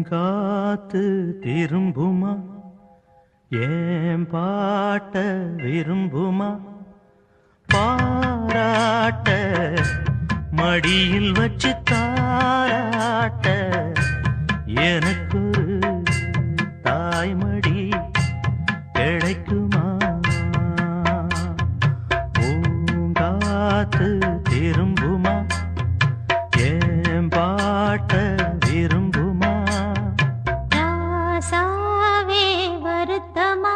பூங்காத்து திரும்புமா ஏன் பாட்ட விரும்புமா பாராட்ட மடியில் வச்சு தாராட்ட எனக்கு தாய்மடி கிடைக்குமா பூங்காத்து திரும்புமா ஏன் பாட்ட விரும்புமா ராசாவே வருத்தமா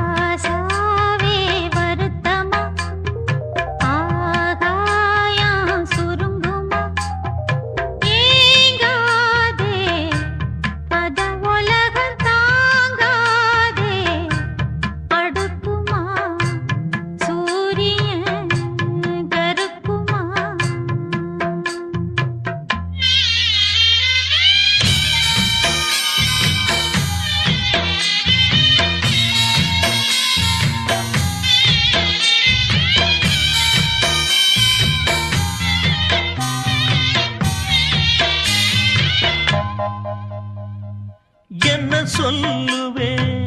ராசாவே வருத்தமா ஆகாயம் சுருங்குமா ஏங்காதே பத உலகம் தாங்காதே அடுக்குமா சூரியன் கருக்குமா என்ன சொல்லுவேன்